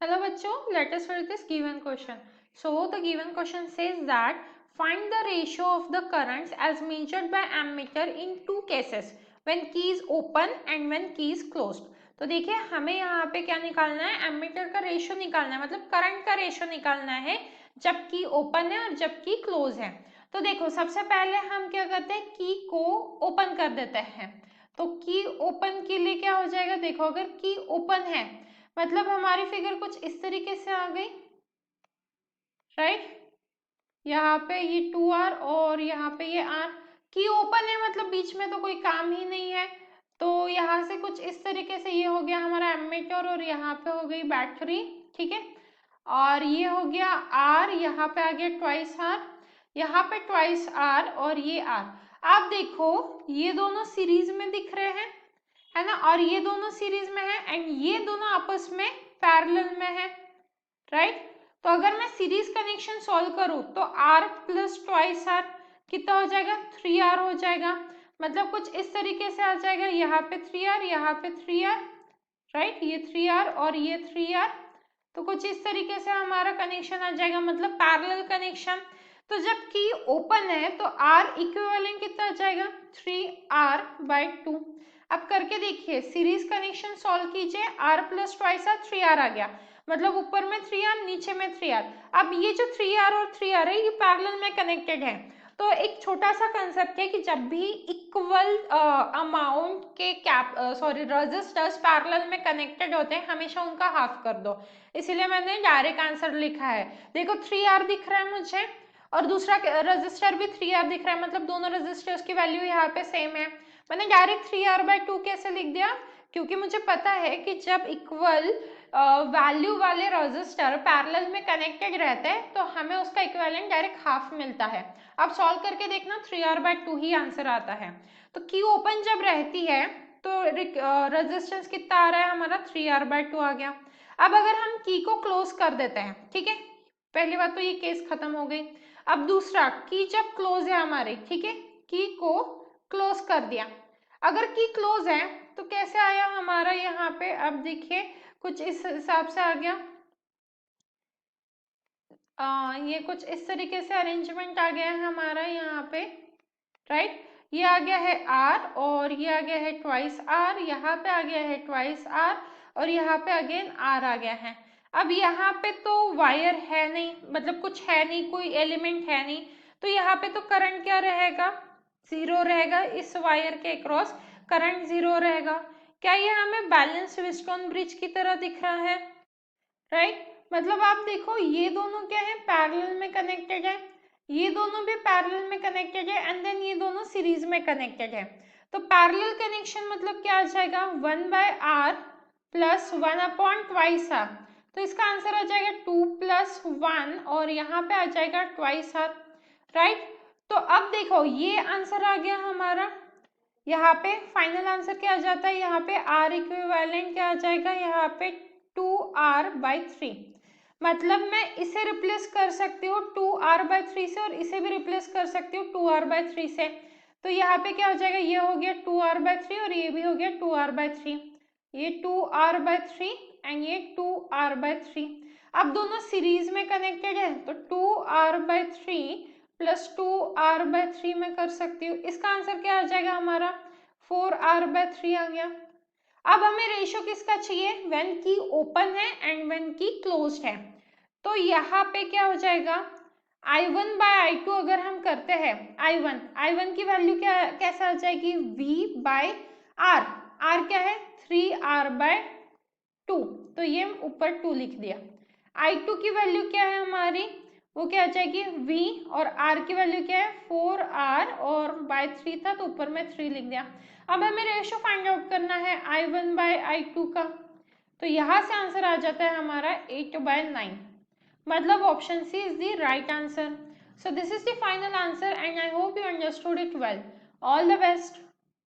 Hello bachcho, let us read this given question. So the given question says that find the ratio of the currents as measured by ammeter in two cases when key is open and when key is closed. तो देखिए हमें यहाँ पे क्या निकालना है, ammeter का ratio निकालना है, मतलब करंट का रेशियो निकालना है जब की ओपन है और जब की क्लोज है। तो देखो सबसे पहले हम क्या करते हैं, की को ओपन कर देते हैं। तो की ओपन के लिए क्या हो जाएगा, देखो अगर की ओपन है मतलब हमारी फिगर कुछ इस तरीके से आ गई, राइट। यहाँ पे ये 2R और यहाँ पे ये R, की ओपन है मतलब बीच में तो कोई काम ही नहीं है। तो यहाँ से कुछ इस तरीके से ये हो गया हमारा एमीटर और यहाँ पे हो गई बैटरी, ठीक है। और ये हो गया R, यहाँ पे आ गया ट्वाइस R, यहाँ पे ट्वाइस R और ये R। आप देखो ये दोनों सीरीज में दिख रहे हैं, है ना, और ये दोनों सीरीज में है एंड ये दोनों आपस में पैरेलल में है, राइट। तो अगर मैं सीरीज कनेक्शन सॉल्व करूं तो R प्लस ट्वाइस R कितना हो जाएगा, 3R हो जाएगा। मतलब कुछ इस तरीके से आ जाएगा, यहाँ पे 3R, यहाँ पे 3R, राइट, ये 3R और ये 3R। तो कुछ इस तरीके से हमारा कनेक्शन आ जाएगा, मतलब पैरेलल कनेक्शन। तो जब की ओपन है तो R इक्विवेलेंट कितना आ जाएगा, 3R/2। अब करके देखिए, सीरीज कनेक्शन सॉल्व कीजिए, R plus twice R 3R आ गया, मतलब ऊपर में 3R नीचे में 3R। अब ये जो 3R और 3R है ये पैरेलल में कनेक्टेड है। तो एक छोटा सा कंसेप्ट है कि जब भी इक्वल अमाउंट के रेजिस्टर्स पैरेलल में कनेक्टेड होते हैं हमेशा उनका हाफ कर दो, इसीलिए मैंने डायरेक्ट आंसर लिखा है। देखो 3R दिख रहा है मुझे और दूसरा रेजिस्टर भी 3R दिख रहा है, मतलब दोनों रेजिस्टर्स की वैल्यू यहाँ पे सेम है। मैंने डायरेक्ट 3R/2 कैसे लिख दिया, क्योंकि मुझे पता है कि जब इक्वल वैल्यू वाले रेजिस्टर पैरेलल में कनेक्टेड रहते हैं तो हमें उसका इक्विवेलेंट डायरेक्ट हाफ मिलता है। अब सॉल्व करके देखना, 3R/2 ही आंसर आता है। तो की ओपन जब रहती है तो रेजिस्टेंस कितना आ रहा है हमारा, 3R/2 आ गया। अब अगर हम की को क्लोज कर देते हैं, ठीक है, पहली बात तो ये केस खत्म हो गई। अब दूसरा, की जब क्लोज है हमारी, ठीक है, की को क्लोज कर दिया। अगर की क्लोज है तो कैसे आया हमारा यहाँ पे, अब देखिए कुछ इस हिसाब से आ गया। ये कुछ इस तरीके से अरेंजमेंट आ गया है हमारा यहाँ पे, राइट। ये आ गया है R और ये आ गया है ट्वाइस R, यहाँ पे आ गया है ट्वाइस R और यहाँ पे अगेन R आ गया है। अब यहाँ पे तो वायर है नहीं, मतलब कुछ है नहीं, कोई एलिमेंट है नहीं, तो यहाँ पे तो करंट क्या रहेगा, 0 रहेगा। इस वायर के अक्रॉस करंट 0 रहेगा। क्या ये हमें बैलेंस व्हीटस्टोन ब्रिज की तरह दिख रहा है, राइट। मतलब आप देखो ये दोनों क्या है, पैरेलल में कनेक्टेड है, ये दोनों भी पैरेलल में कनेक्टेड है एंड देन ये दोनों सीरीज में कनेक्टेड है। तो पैरेलल कनेक्शन मतलब क्या आ जाएगा, 1/R प्लस 1/2R। तो इसका आंसर आ जाएगा 2 + 1 और यहाँ पे आ जाएगा 2R, राइट। तो अब देखो ये आंसर आ गया हमारा, यहाँ पे फाइनल आंसर क्या आ जाता है, यहाँ पे R इक्विवेलेंट क्या आ जाएगा, यहाँ पे 2R/3। मतलब मैं इसे रिप्लेस कर सकती हूँ 2R/3 से और इसे भी रिप्लेस कर सकती हूँ 2R/3 से। तो यहाँ पे क्या हो जाएगा, ये हो गया 2R/3 और ये भी हो गया 2R/3, ये 2R/3 एंड ये 2R/3। अब दोनों सीरीज में कनेक्टेड है तो 2R/3 प्लस 2R/3 में कर सकती हूँ। इसका आंसर क्या आ जाएगा हमारा, 4R/3 आ गया। अब हमें रेशियो किसका चाहिए, व्हेन की ओपन है एंड व्हेन की क्लोज्ड है। तो यहाँ पे क्या हो जाएगा, I1/I2 अगर हम करते हैं, I1 की वैल्यू क्या कैसे आ जाएगी, V/R। R क्या है, 3R/2, तो ये ऊपर 2 लिख दिया। I2 की वैल्यू क्या है हमारी, वो क्या आ जाएगी V, और R की वैल्यू क्या है 4R और बाय 3 था तो ऊपर में 3 लिख दिया। अब हमें रेशियो फाइंड आउट करना है I1/I2 का, तो यहाँ से आंसर आ जाता है हमारा 8/9, मतलब option C is the right answer. So this is the final answer and I hope you understood it well. All the best.